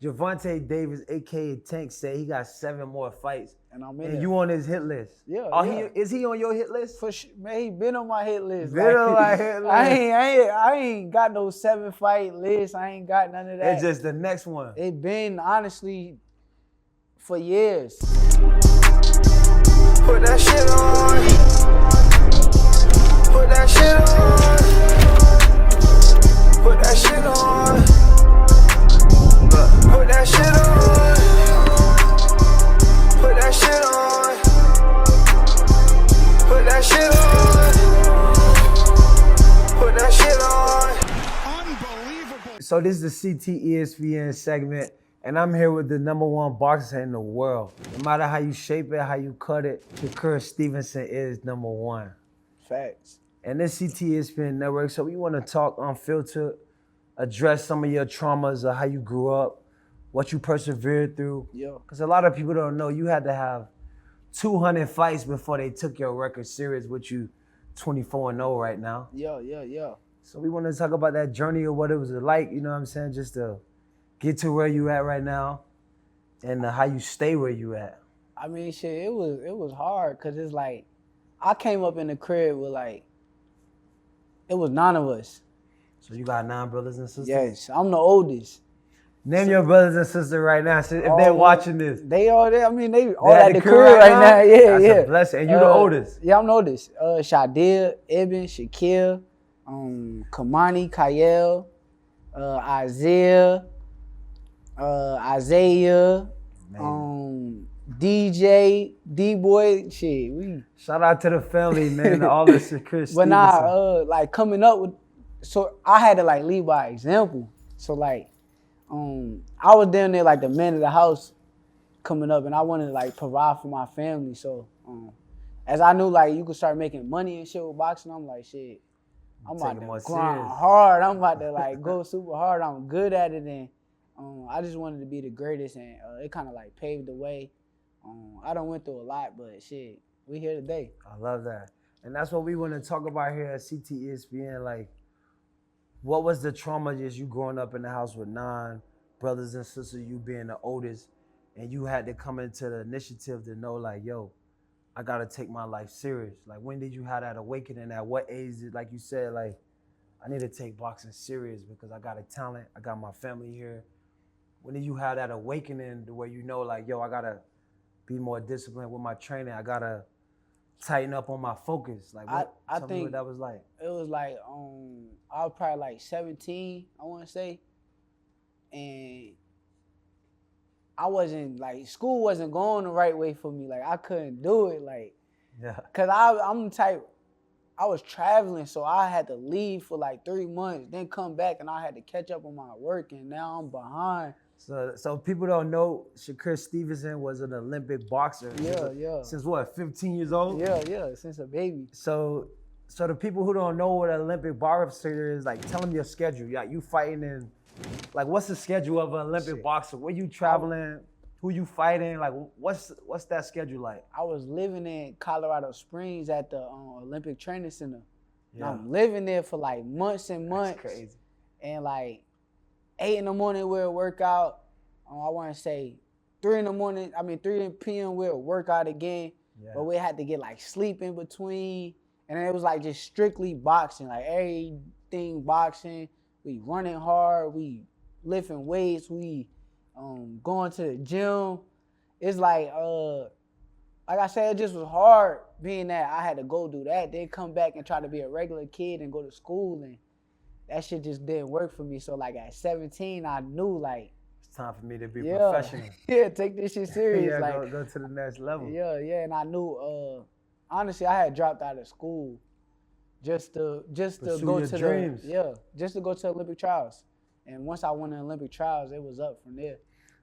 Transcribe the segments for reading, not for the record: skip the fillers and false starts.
Javante Davis, a.k.a. Tank, said he got 7 more fights. And I'm in and it. you on his hit list. Yeah, Is he on your hit list? For sure, man, he been on my hit list. Been on my hit list. I ain't got no 7-fight list. I ain't got none of that. It's just the next one. It been, honestly, for years. Put that shit on. Put that shit on. Put that shit on. Put that shit on. Put that shit on. Put that shit on. Put that shit on. Unbelievable. So this is the CTESPN segment, and I'm here with the #1 boxer in the world. No matter how you shape it, how you cut it, Shakur Stevenson is #1. Facts. And this CTESPN network, so we want to talk unfiltered, address some of your traumas of how you grew up, what you persevered through. Yeah. Because a lot of people don't know you had to have 200 fights before they took your record serious, with you 24-0 right now. Yeah. So we want to talk about that journey of what it was like, you know what I'm saying, just to get to where you at right now and how you stay where you at. I mean, shit, it was hard because it's like, I came up in the crib with like, it was 9 of us. So you got 9 brothers and sisters? Yes, I'm the oldest. Name your brothers and sisters right now, so if they're watching this. They all there. I mean, they all at the crib right now. Yeah, That's a blessing. And you the oldest. Yeah, I'm the oldest. Shadir, Ibn, Shakir, Kamani, Kayel, Isaiah, DJ, D-Boy, shit. Shout out to the family, man, all the Shakur Stevenson. But like coming up with, so I had to like lead by example. So like, I was down there like the man of the house coming up, and I wanted to like provide for my family. So as I knew like you could start making money and shit with boxing, I'm like, shit, I'm about to grind hard. I'm about to like go super hard. I'm good at it, and I just wanted to be the greatest, and it kind of like paved the way. I done went through a lot, but shit, we here today. I love that. And that's what we want to talk about here at CTESPN. Like, what was the trauma just you growing up in the house with 9 brothers and sisters, you being the oldest, and you had to come into the initiative to know like, yo, I got to take my life serious. Like, when did you have that awakening? At what age did, like you said, like, I need to take boxing serious because I got a talent, I got my family here. When did you have that awakening to where you know like, yo, I got to be more disciplined with my training. I gotta tighten up on my focus. Like, I think what that was like. It was like I was probably like 17, I want to say, and I wasn't like, school wasn't going the right way for me. Like, I couldn't do it. Like, yeah, cause I'm the type. I was traveling, so I had to leave for like 3 months, then come back, and I had to catch up on my work, and now I'm behind. So people don't know Shakur Stevenson was an Olympic boxer. Yeah. Since what, 15 years old? Yeah, since a baby. So the people who don't know what an Olympic boxer is, like, tell them your schedule. Yeah, you fighting in, like, what's the schedule of an Olympic boxer? Where you traveling? Who you fighting? Like, what's that schedule like? I was living in Colorado Springs at the Olympic Training Center. Yeah. I'm living there for like months and months. That's crazy. And like 8 in the morning we'll work out. I want to say 3 p.m. we'll work out again. Yeah. But we had to get like sleep in between. And then it was like just strictly boxing, like everything boxing. We running hard, we lifting weights, we going to the gym. It's like I said, it just was hard being that I had to go do that, then come back and try to be a regular kid and go to school, and that shit just didn't work for me. So like at 17, I knew like, it's time for me to be professional. Yeah, take this shit serious. Yeah, like, go to the next level. Yeah, and I knew honestly I had dropped out of school just to go to dreams. Just to go to Olympic trials. And once I won the Olympic trials, it was up from there.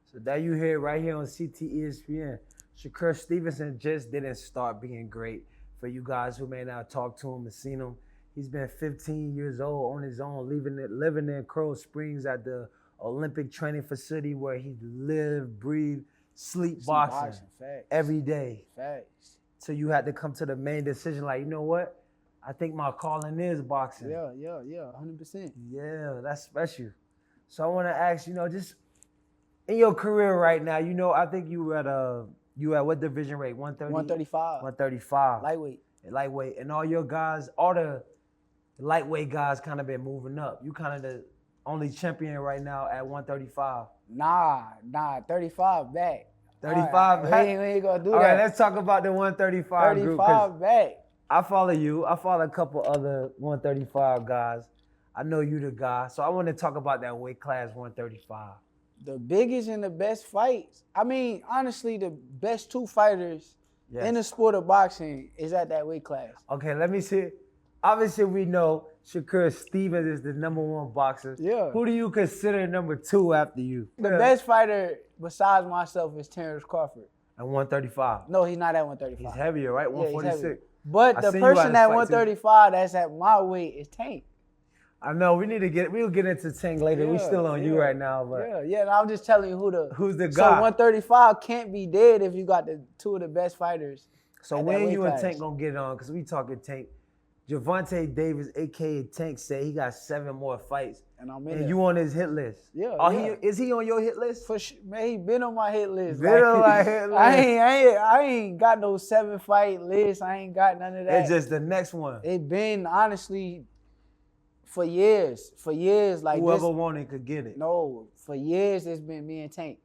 So that you hear right here on CTESPN. Shakur Stevenson just didn't start being great. For you guys who may not talk to him and seen him, he's been 15 years old on his own, living in Coral Springs at the Olympic training facility where he lived, breathed, sleep boxing every day. Facts. So you had to come to the main decision like, you know what? I think my calling is boxing. Yeah, 100%. Yeah, that's special. So I want to ask, just in your career right now, you know, I think you at what division rate? 130? 135. 135. Lightweight. And all your guys, all the lightweight guys kind of been moving up. You kind of the only champion right now at 135. Nah, 35 back. 35 right, back? We ain't gonna do All that. right, let's talk about the 135 group. 35 back. I follow you. I follow a couple other 135 guys. I know you the guy. So I want to talk about that weight class 135. The biggest and the best fights. I mean, honestly, the best two fighters in the sport of boxing is at that weight class. Okay, let me see. Obviously, we know Shakur Stevens is the #1 boxer. Yeah. Who do you consider #2 after you? The best fighter besides myself is Terrence Crawford. At 135. No, he's not at 135. He's heavier, right? Yeah, he's 146. heavier. But the person at 135 that's at my weight is Tank. I know we'll get into Tank later. We still on you right now, but yeah. And I'm just telling you who's the guy. So 135 can't be dead if you got the two of the best fighters. So when you and Tank gonna get on? Because we talking Tank. Javante Davis, aka Tank, said he got 7 more fights, and I'm in and you on his hit list. Yeah. Is he on your hit list? For sure, man. He been on my hit list. Been on my hit list. I ain't got no 7-fight list. I ain't got none of that. It's just the next one. It been honestly for years. Like whoever wanted could get it. No, for years it's been me and Tank.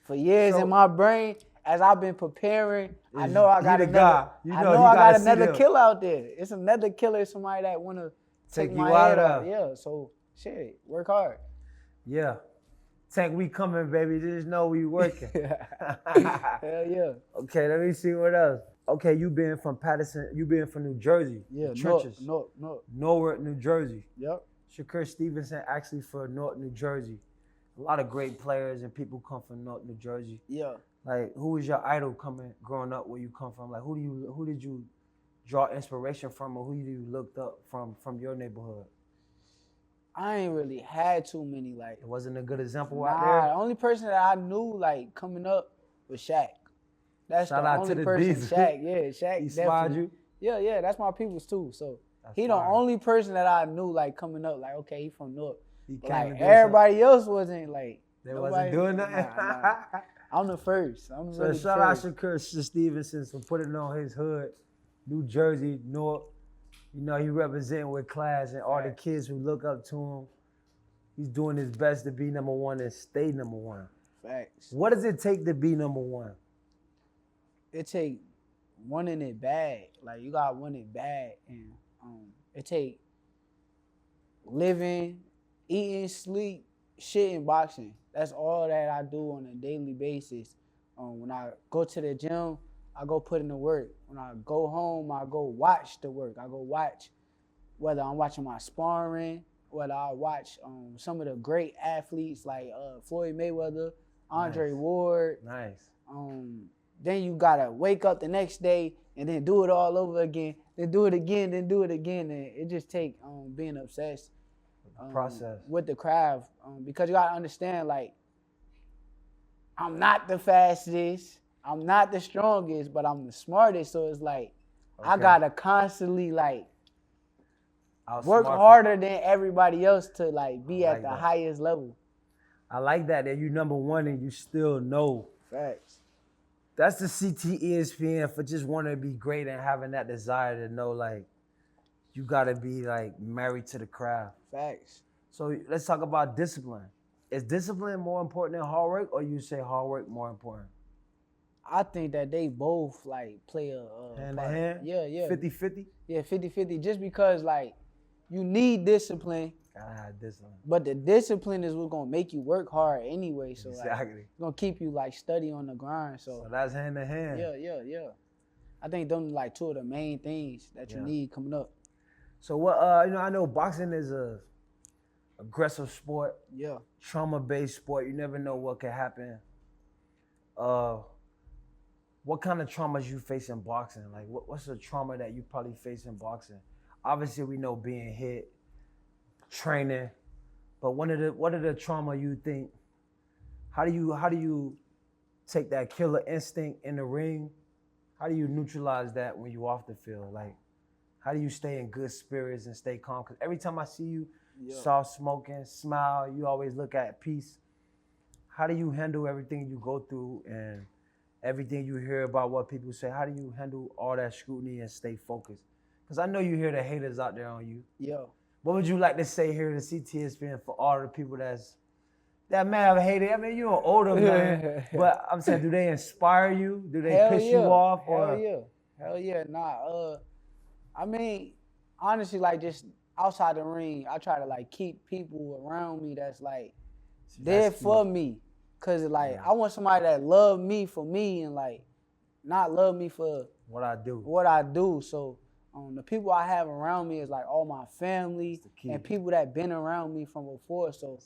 For years in my brain, as I've been preparing, I know I got another killer out there. It's another killer, somebody that wanna take my head out. Yeah, so shit, work hard. Yeah. Tank, we coming, baby. Just know we working. Hell yeah. Okay, let me see what else. Okay, you been from Patterson, you been from New Jersey. Yeah, Churches. North, New Jersey. Yep. Shakur Stevenson actually for North New Jersey. A lot of great players and people come from North New Jersey. Yeah. Like, who was your idol growing up where you come from? Like, who did you draw inspiration from, or who you looked up from your neighborhood? I ain't really had too many, like. It wasn't a good example out there? The only person that I knew, like, coming up was Shaq. That's Shout the out only to the person. Diesel. Shaq, yeah, Shaq. He inspired you? Yeah, that's my people's too. So that's he fire. the only person that I knew, like, coming up, like, okay, he from North. Like, everybody else wasn't, like. They wasn't doing nothing? Nah. I'm the first. I'm so really shout out first. Shakur Stevenson for putting on his hood, New Jersey, North. You know, he representing with class and all the kids who look up to him. He's doing his best to be #1 and stay #1. Facts. What does it take to be #1? It take wanting it bad. Like, you got to want it bad. And it take living, eating, sleep, shit, and boxing. That's all that I do on a daily basis. When I go to the gym, I go put in the work. When I go home, I go watch the work. I go watch whether I'm watching my sparring, whether I watch some of the great athletes like Floyd Mayweather, Andre Ward. Nice. Then you gotta wake up the next day and then do it all over again, then do it again, then do it again. And it just take being obsessed process with the craft, because you gotta understand, like, I'm not the fastest, I'm not the strongest, but I'm the smartest. So it's like I gotta constantly like work harder than everybody else to like be at the highest level. I like that you #1 and you still know. Facts. That's the CTESPN for just wanting to be great and having that desire to know, like, you gotta be like married to the craft. Facts. So let's talk about discipline. Is discipline more important than hard work, or you say hard work more important? I think that they both like play a hand part. in hand? Yeah. 50-50? Yeah, 50-50. Just because like you need discipline. Gotta have discipline. But the discipline is what's gonna make you work hard anyway. So exactly. Like, it's gonna keep you like steady on the grind. So that's hand in hand. Yeah. I think them like two of the main things that you need coming up. So what I know boxing is a aggressive sport. Yeah. Trauma-based sport. You never know what could happen. What kind of traumas you face in boxing? Like what's the trauma that you probably face in boxing? Obviously we know being hit, training, but what are the trauma you think? How do you take that killer instinct in the ring? How do you neutralize that when you off the field? Like, how do you stay in good spirits and stay calm? Because every time I see you, soft smoking, smile, you always look at peace. how do you handle everything you go through and everything you hear about what people say? How do you handle all that scrutiny and stay focused? Because I know you hear the haters out there on you. Yo. What would you like to say here to CTESPN for all the people that may have hated? I mean, you're an older man, but I'm saying, do they inspire you? Do they piss you off? Hell yeah. Nah, I mean, honestly, like just outside the ring, I try to like keep people around me that's like there for me. Cause like I want somebody that love me for me and like not love me for what I do. So the people I have around me is like all my family and people that been around me from before. So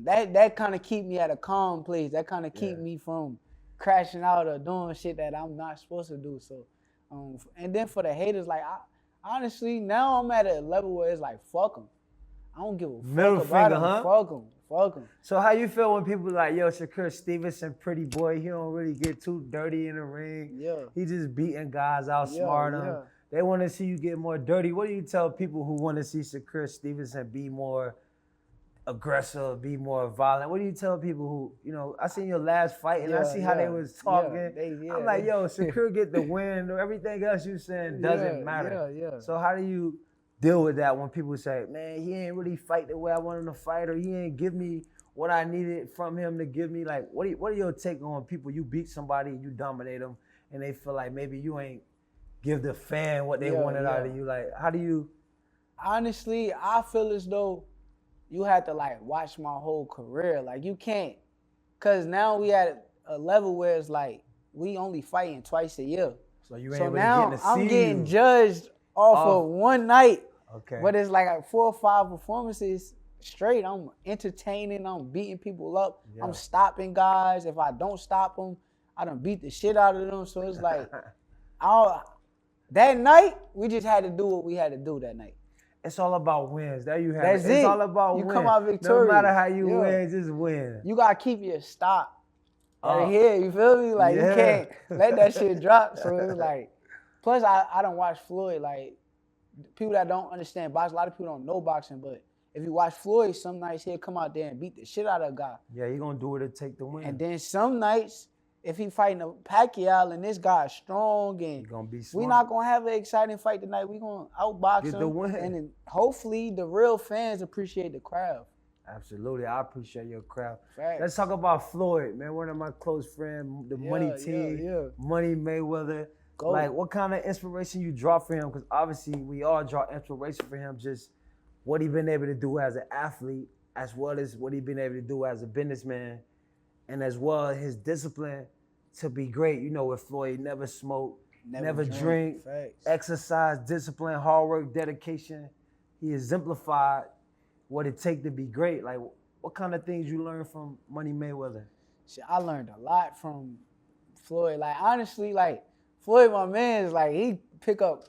that kind of keep me at a calm place. That kind of keep me from crashing out or doing shit that I'm not supposed to do. So and then for the haters, like honestly, now I'm at a level where it's like, fuck them. I don't give a fuck about them. Fuck them. So how you feel when people like, yo, Shakur Stevenson, pretty boy, he don't really get too dirty in the ring. Yeah. He just beating guys, outsmarting them. They want to see you get more dirty. What do you tell people who want to see Shakur Stevenson be more aggressive, be more violent? What do you tell people who, you know, I seen your last fight and I see how they was talking. I'm like, yo, Shakur get the win. Everything else you saying doesn't matter. So how do you deal with that when people say, man, he ain't really fight the way I want him to fight, or he ain't give me what I needed from him to give me? Like, what are your take on people? You beat somebody, you dominate them, and they feel like maybe you ain't give the fan what they wanted out of you. Like, how do you? Honestly, I feel as though you have to like watch my whole career. Like you can't, cause now we at a level where it's like we only fighting twice a year. So you ain't really now getting to see I'm getting judged off of one night. Okay. But it's like 4 or 5 performances straight. I'm entertaining. I'm beating people up. I'm stopping guys. If I don't stop them, I done beat the shit out of them. So it's like, that night, we just had to do what we had to do that night. It's all about wins. There you have That's it. it. It's all about you wins. come out victorious. No matter how you win, just win. You got to keep your stop right here. You feel me? Like, you can't let that shit drop. So it's like, plus I don't watch Floyd. Like, people that don't understand boxing, a lot of people don't know boxing, but if you watch Floyd, some nights he'll come out there and beat the shit out of a guy. Yeah, he gonna do what it take to win. And then some nights, if he fighting a Pacquiao and this guy is strong and gonna be smart. we not gonna have an exciting fight tonight, we gonna outbox Get him. the win. And then hopefully the real fans appreciate the crowd. Absolutely, I appreciate your crowd. Facts. Let's talk about Floyd, man. One of my close friends, the Money team, Money Mayweather. Go. Like, what kind of inspiration you draw for him? Because obviously we all draw inspiration for him, just what he been able to do as an athlete, as well as what he been able to do as a businessman, and as well as his discipline to be great. You know, with Floyd, never smoke, never drink, exercise, discipline, hard work, dedication. He exemplified what it take to be great. Like, what kind of things you learn from Money Mayweather? Shit, I learned a lot from Floyd. Like, honestly, like, Floyd, my man, is like, he pick up,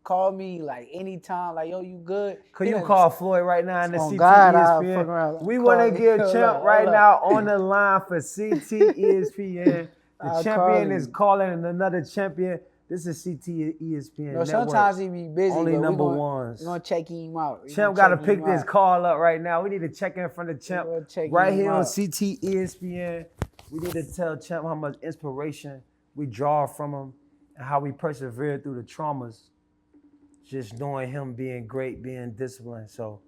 call me like anytime, like, yo, you good? Could you call Floyd right now in the on God, CTESPN? We want to give Champ right now on the line for CTESPN. The champion is calling another champion. This is CTESPN. No, sometimes he be busy. Only but number ones. We're going to check him out. Champ got to pick this call up right now. We need to check in front of Champ right here on CTESPN. We need to tell Champ how much inspiration we draw from him and how we persevere through the traumas. Just knowing him being great, being disciplined. So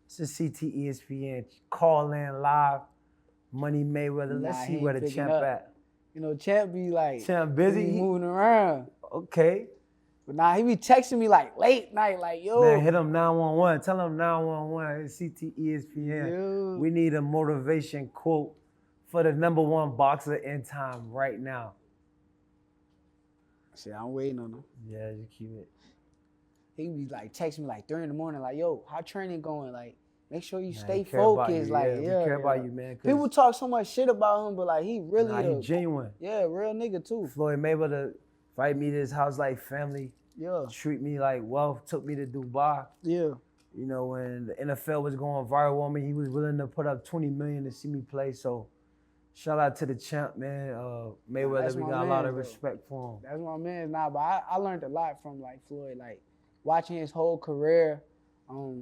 this is CTESPN. Call in live. Money Mayweather. Let's see where the Champ at. You know, Champ be like, Champ busy. He moving around. Okay. But nah, he be texting me like late night, like, yo. Man, hit him 911. Tell him 911. It's CTESPN. Yo. We need a motivation quote for the #1 boxer in time right now. Shit, I'm waiting on him. Yeah, you keep it. He be like texting me like 3 in the morning, like, yo, how training going? Like, make sure you stay care about focused. you. Like, we care about you, man. People talk so much shit about him, but like, he really he genuine. Yeah, real nigga too. Floyd Mayweather invite me to his house like family. Yeah. Treat me like wealth. Took me to Dubai. Yeah. You know, when the NFL was going viral on me, he was willing to put up $20 million to see me play. So shout out to the Champ, man. Mayweather, we got a lot of respect for him. That's my man. Nah, but I learned a lot from like Floyd, like watching his whole career.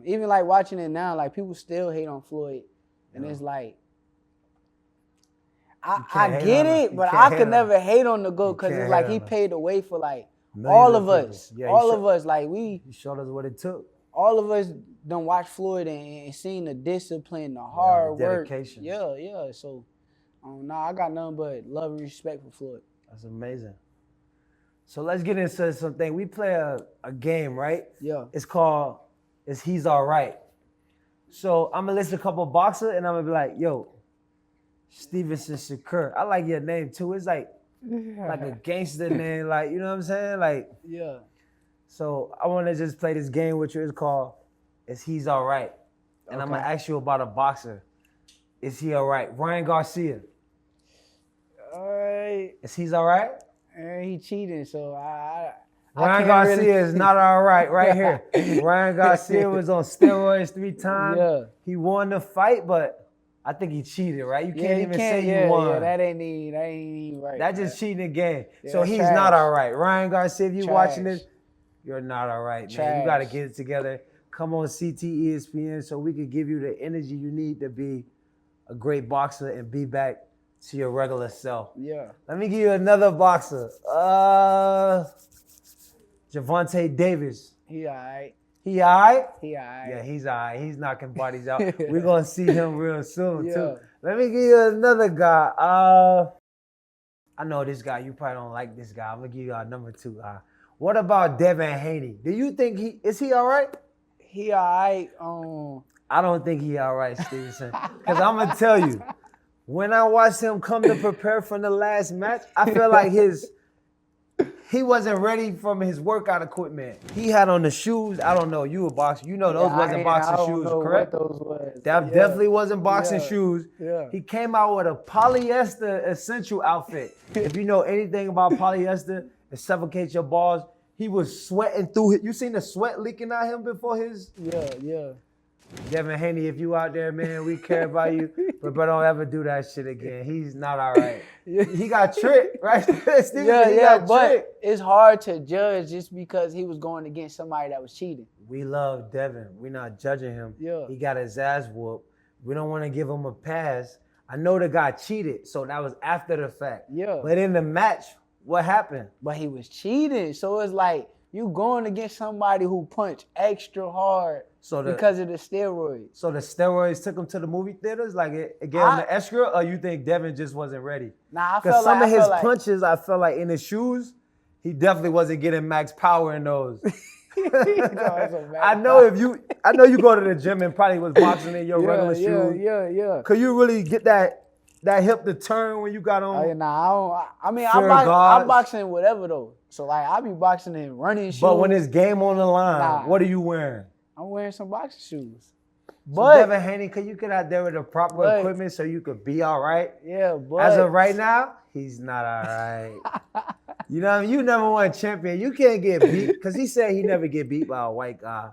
Even like watching it now, like people still hate on Floyd. And it's like, I get it, but I could never hate on the GOAT because it's like he paid the way for like all of us. Yeah, all of us. Like he showed us what it took. All of us done watch Floyd and seen the discipline, the hard work. Dedication. Yeah. So, I got nothing but love and respect for Floyd. That's amazing. So let's get into something. We play a game, right? Yeah. It's called He's All Right. So I'm going to list a couple boxers and I'm going to be like, yo, Stevenson Shakur. I like your name too. It's like a gangster name, like, you know what I'm saying? Like, yeah. So I want to just play this game with you. It's called He's All Right. And I'm going to ask you about a boxer. Is he all right? Ryan Garcia. All right. Is he's all right? He cheating, so Ryan Garcia is not all right here. Ryan Garcia was on steroids 3 times. Yeah. He won the fight, but I think he cheated, right? You can't even say you won. Yeah, that ain't even right. That's just cheating the game. Yeah, so he's trash. not all right. Ryan Garcia, if you're Trash. watching this, you're not all right, man. Trash. You got to get it together. Come on CTESPN so we can give you the energy you need to be a great boxer and be back to your regular self. Yeah. Let me give you another boxer. Javante Davis. He all right. He all right? He all right. Yeah, he's all right. He's knocking bodies out. We're going to see him real soon, Yeah. too. Let me give you another guy. I know this guy. You probably don't like this guy. I'm going to give you our number 2. What about Devin Haney? Do you think is he all right? He all right. I don't think he all right, Stevenson. Because I'm going to tell you, when I watched him come to prepare for the last match, I feel like he wasn't ready from his workout equipment. He had on the shoes. I don't know. You a boxer. You know those wasn't boxing shoes, correct? What those was. That definitely wasn't boxing shoes. Yeah. He came out with a polyester essential outfit. If you know anything about polyester, it suffocates your balls. He was sweating through it. You seen the sweat leaking out him before his? Yeah. Devin Haney, if you out there, man, we care about you. But don't ever do that shit again. He's not all right. He got tricked, right? Steven, but tricked. it's hard to judge just because he was going against somebody that was cheating. We love Devin. We're not judging him. Yeah. He got his ass whooped. We don't want to give him a pass. I know the guy cheated, so that was after the fact. Yeah. But in the match, what happened? But he was cheating. So it's like you going against somebody who punched extra hard because of the steroids. So the steroids took him to the movie theaters? Like it gave him the extra? Or you think Devin just wasn't ready? Nah, I felt like his punches, I felt like in his shoes, he definitely wasn't getting max power in those. I know you go to the gym and probably was boxing in your regular shoes. Yeah. Could you really get that hip to turn when you got on? I'm boxing whatever though. So like I be boxing in running shoes. But when it's game on the line, what are you wearing? I'm wearing some boxing shoes. But Devin Haney, could you get out there with the proper equipment so you could be all right? Yeah, but as of right now, he's not all right. You know what I mean? You never won champion. You can't get beat because he said he never get beat by a white guy.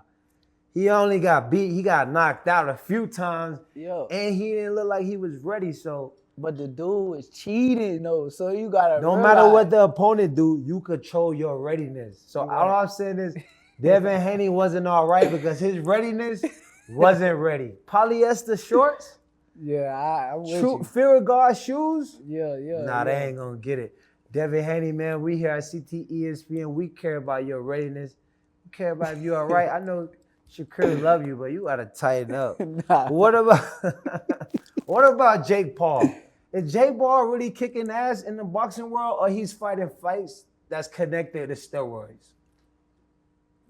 He only got beat. He got knocked out a few times. Yeah. And he didn't look like he was ready. So, but the dude was cheating though. So you gotta no matter what the opponent do, you control your readiness. So all I'm saying is Devin Haney wasn't all right because his readiness wasn't ready. Polyester shorts? Yeah, I'm with you. Fear of God shoes? Yeah. Nah, they ain't gonna get it. Devin Haney, man, we here at CTESPN, we care about your readiness. We care about if you're all right. I know Shakur love you, but you gotta tighten up. What about Jake Paul? Is Jake Paul really kicking ass in the boxing world, or he's fighting fights that's connected to steroids?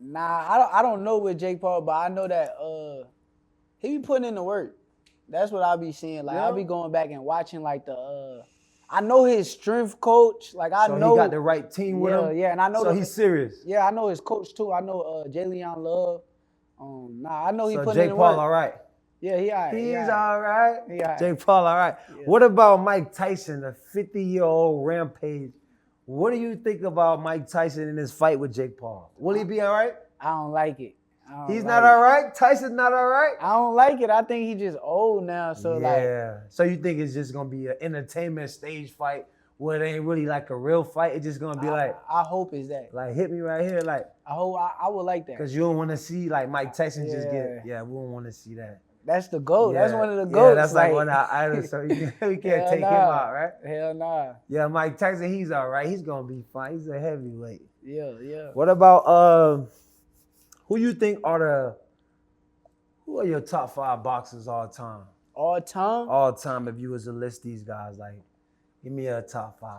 Nah, I don't know with Jake Paul, but I know that he be putting in the work. That's what I be seeing. Like I'll be going back and watching like I know his strength coach. Like I know he got the right team with him. Yeah, and I know he's serious. Yeah, I know his coach too. I know Jalen Love. I know he put in the work. Jake Paul all right. Yeah, he all right. He's all right. Yeah. Jake Paul all right. Yeah. What about Mike Tyson, a 50-year-old rampage? What do you think about Mike Tyson in his fight with Jake Paul? Will he be all right? I don't like it. He's not all right? Tyson's not all right? I don't like it. I think he's just old now. So So you think it's just going to be an entertainment stage fight where it ain't really like a real fight? It's just going to be I hope it's that. Like, hit me right here. Like, I would like that. Because you don't want to see like Mike Tyson just get, we don't want to see that. That's the GOAT. Yeah. That's one of the GOATs. Yeah, that's like one of our idols, so we can't Hell take him nah. out, right? Hell nah. Yeah, Mike Tyson, he's all right. He's gonna be fine. He's a heavyweight. Yeah. What about who you think who are your top 5 boxers all time? All time? All time, if you was to list these guys, like, give me a top 5.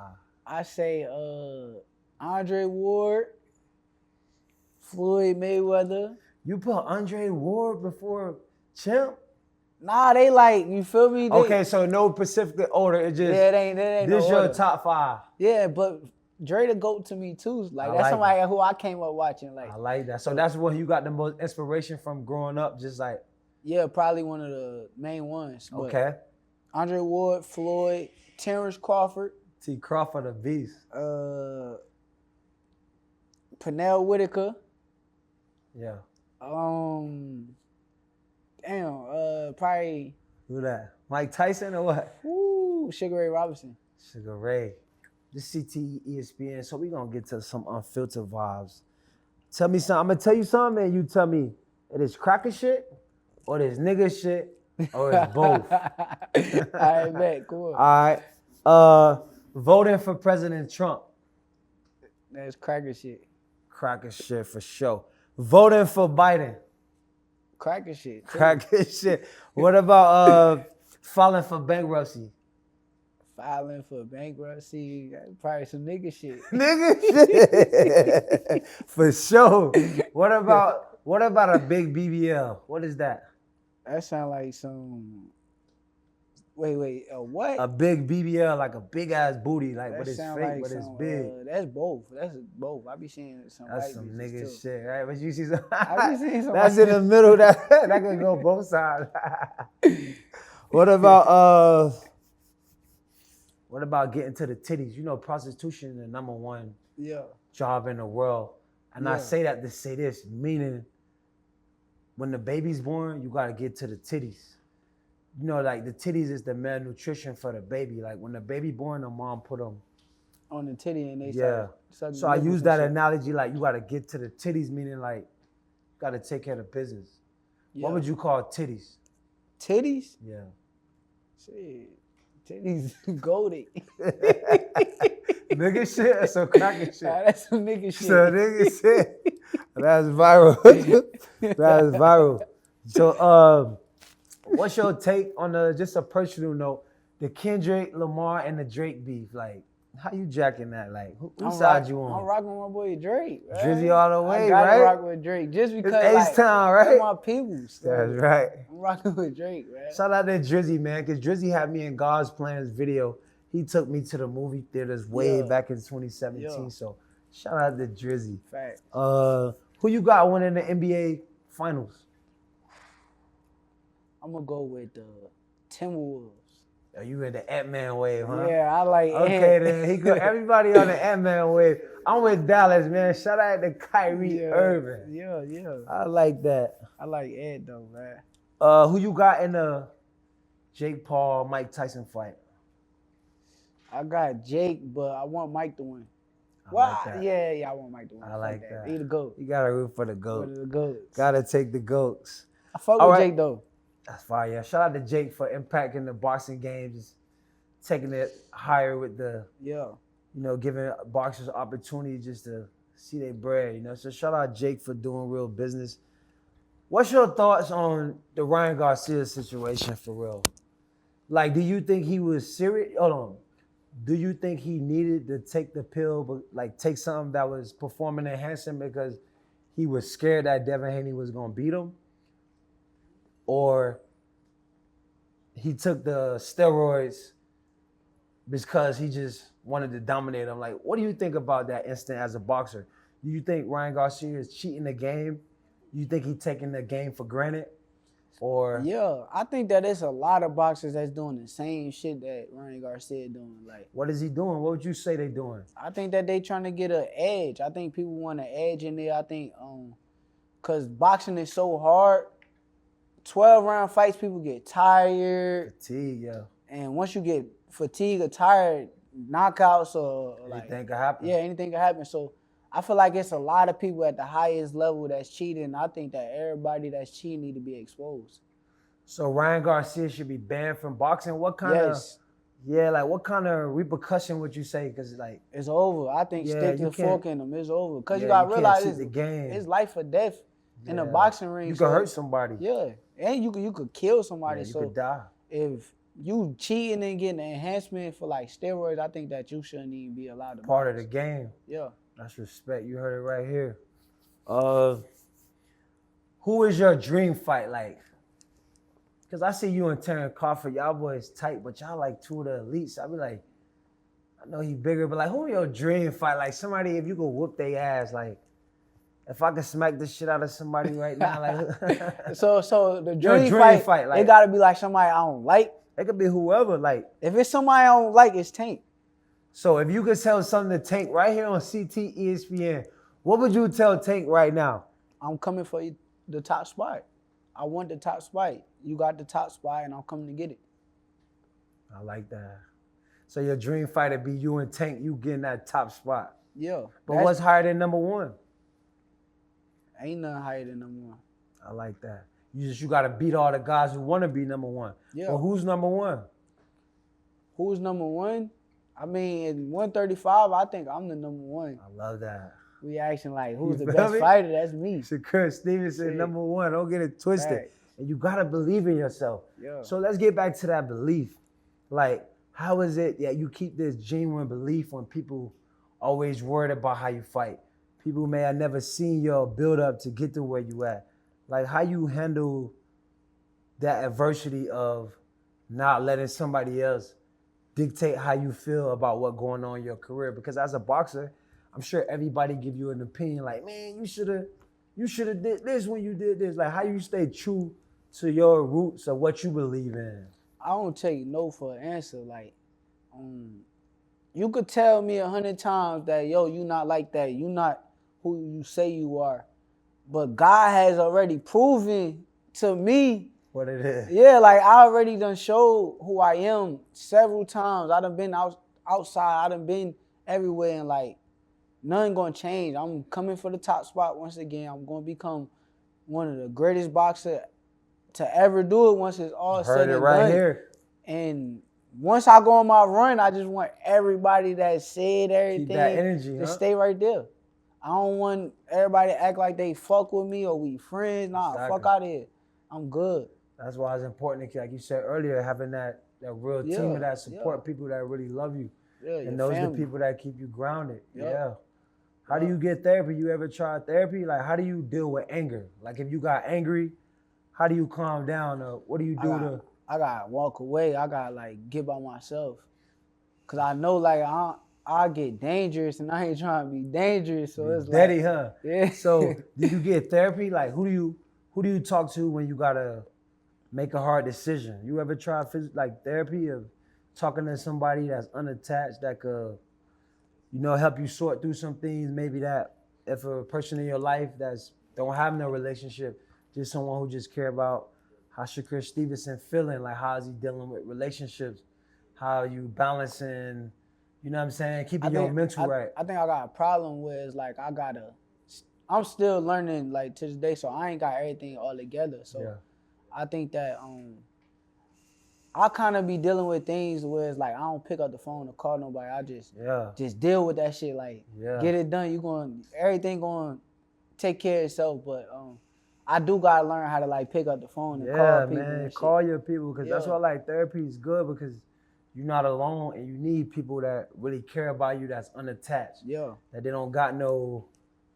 I say Andre Ward, Floyd Mayweather. You put Andre Ward before Champ? Nah, they like, you feel me? Okay, so no specific order. It just Yeah, it ain't this no your order. top 5. Yeah, but Dre the GOAT to me too. Like, I that's like somebody who I came up watching. Like, I like that. So that's where you got the most inspiration from growing up, just like, yeah, probably one of the main ones. But okay. Andre Ward, Floyd, Terrence Crawford, T. Crawford, a beast. Pernell Whitaker. Yeah. Probably Who that? Mike Tyson or what? Sugar Ray Robinson. Sugar Ray. This CTESPN, so we gonna get to some unfiltered vibes. Tell me something. I'm gonna tell you something, and you tell me it is cracker shit, or it is nigga shit, or it's both. I bet, cool. All right. Voting for President Trump. That's cracker shit. Cracker shit for sure. Voting for Biden. Cracker shit. Too. Cracker shit. What about filing for bankruptcy? Filing for bankruptcy, probably some nigga shit. Nigga shit. For sure. What about a big BBL? What is that? That sound like some. Wait, what? A big BBL, like a big ass booty, like, but it's fake, like but it's some, big. That's both. That's both. I be seeing some. That's white some bitches nigga too. shit, right? But you see some. I be seeing some. That's in the middle. That can go both sides. What about getting to the titties? You know, prostitution is the number 1 job in the world, and I say that to say this, meaning when the baby's born, you gotta get to the titties. You know, like the titties is the malnutrition for the baby. Like when the baby born, the mom put them on the titty and they So I use that analogy, like you gotta get to the titties, meaning like you gotta take care of the business. Yeah. What would you call titties? Titties? Yeah. Shit. Titties golded. Nigga shit or some cracker shit? Nah, that's some nigga shit. So nigga shit. That's viral. That's viral. So what's your take on just a personal note, the Kendrick, Lamar, and the Drake beef? Like, how you jacking that? Like, who side you on? I'm rocking with my boy Drake. Right? Drizzy all the way, I gotta right? rock with Drake just because It's H-Town, right? they're my peoples. That's right. I'm rocking with Drake, man. Shout out to Drizzy, man, because Drizzy had me in God's Plans video. He took me to the movie theaters way back in 2017. Yeah. So shout out to Drizzy. Fact. Who you got winning the NBA Finals? I'm gonna go with the Timberwolves. Are you in the Ant-Man wave, huh? Yeah, I like Okay, Ant. then. He got everybody on the Ant-Man wave. I'm with Dallas, man. Shout out to Kyrie Irving. Yeah. I like that. I like Ed though, man. Who you got in the Jake Paul, Mike Tyson fight? I got Jake, but I want Mike to win. I like that. Yeah, I want Mike to win. I like that. He the GOAT. You gotta root for the GOAT. One of the GOATs. Gotta take the GOATs. I fuck All with right. Jake though. That's fire. Yeah. Shout out to Jake for impacting the boxing game, just taking it higher with the, giving boxers opportunity just to see their bread, So shout out Jake for doing real business. What's your thoughts on the Ryan Garcia situation for real? Like, do you think he was serious? Hold on. Do you think he needed to take the pill, but like take something that was performance enhancing because he was scared that Devin Haney was gonna beat him? Or he took the steroids because he just wanted to dominate him? Like, what do you think about that instant as a boxer? Do you think Ryan Garcia is cheating the game? You think he's taking the game for granted? Or I think that it's a lot of boxers that's doing the same shit that Ryan Garcia doing. Like, what is he doing? What would you say they doing? I think that they trying to get an edge. I think people want an edge in there. I think cause boxing is so hard. 12-round fights, people get tired. Fatigue, yeah. And once you get fatigued or tired, knockouts or anything can happen. Yeah, anything can happen. So I feel like it's a lot of people at the highest level that's cheating. I think that everybody that's cheating need to be exposed. So Ryan Garcia should be banned from boxing. What kind of what kind of repercussion would you say? Because like it's over. I think stick the fork in them. It's over. Because you gotta realize it's life or death in a boxing ring. You could hurt somebody. Yeah, and you could kill somebody. Yeah, you could die. If you cheating and getting an enhancement for like steroids, I think that you shouldn't even be allowed to. Part of the game. Yeah, that's respect. You heard it right here. Who is your dream fight like? Because I see you and Terrence Crawford, y'all boys tight, but y'all like two of the elites. I be like, I know he bigger, but like, who your dream fight? Like somebody, if you could whoop their ass, like, if I could smack the shit out of somebody right now, like. so the dream fight, like, it gotta be like somebody I don't like. It could be whoever, like. If it's somebody I don't like, it's Tank. So if you could tell something to Tank right here on CTESPN, what would you tell Tank right now? I'm coming for you, the top spot. I want the top spot. You got the top spot, and I'm coming to get it. I like that. So your dream fight would be you and Tank, you getting that top spot. Yeah. But what's higher than number one? Ain't nothing higher than number one. I like that. You got to beat all the guys who want to be number one. Yeah. But who's number one? Who's number one? I mean, in 135, I think I'm the number one. I love that. We acting like, who's the best fighter? That's me. Shakur Stevenson, number one. Don't get it twisted. Right. And you got to believe in yourself. Yeah. So let's get back to that belief. Like, how is it that you keep this genuine belief when people always worried about how you fight? People may have never seen your build up to get to where you at. Like, how you handle that adversity of not letting somebody else dictate how you feel about what's going on in your career? Because as a boxer, I'm sure everybody give you an opinion like, man, you should have did this when you did this. Like, how you stay true to your roots of what you believe in? I don't take no for an answer. Like, you could tell me 100 times that, yo, you not like that. You not who you say you are. But God has already proven to me what it is. Yeah, like I already done showed who I am several times. I done been outside. I done been everywhere, and like nothing gonna change. I'm coming for the top spot once again. I'm gonna become one of the greatest boxers to ever do it once it's all said and done. Heard it right here. And once I go on my run, I just want everybody that said everything keep that energy, to stay right there. I don't want everybody to act like they fuck with me or we friends. Nah, exactly. Fuck out of here. I'm good. That's why it's important, like you said earlier, having that real team of that support people that really love you. Yeah, and those are the people that keep you grounded. Yeah. How do you get therapy? You ever tried therapy? Like, how do you deal with anger? Like, if you got angry, how do you calm down? Or what do you do I got to walk away. I got to, like, get by myself. Because I know, like, I get dangerous, and I ain't trying to be dangerous. So it's Daddy, like, huh? Yeah. So, did you get therapy? Like, who do you talk to when you got to make a hard decision? You ever try like therapy of talking to somebody that's unattached that could, help you sort through some things? Maybe that if a person in your life that's don't have no relationship, just someone who just care about how Shakur Stevenson feeling, like how is he dealing with relationships, how you balancing, you know what I'm saying, keeping your mental right. I think I got a problem with like I'm still learning like to this day, so I ain't got everything all together. So I think that I kind of be dealing with things where it's like I don't pick up the phone to call nobody. I just deal with that shit. Like get it done. Everything going to take care of itself. But I do gotta learn how to like pick up the phone and call people. Yeah, man, call your people because that's why like therapy is good because you're not alone and you need people that really care about you that's unattached. Yeah, that they don't got no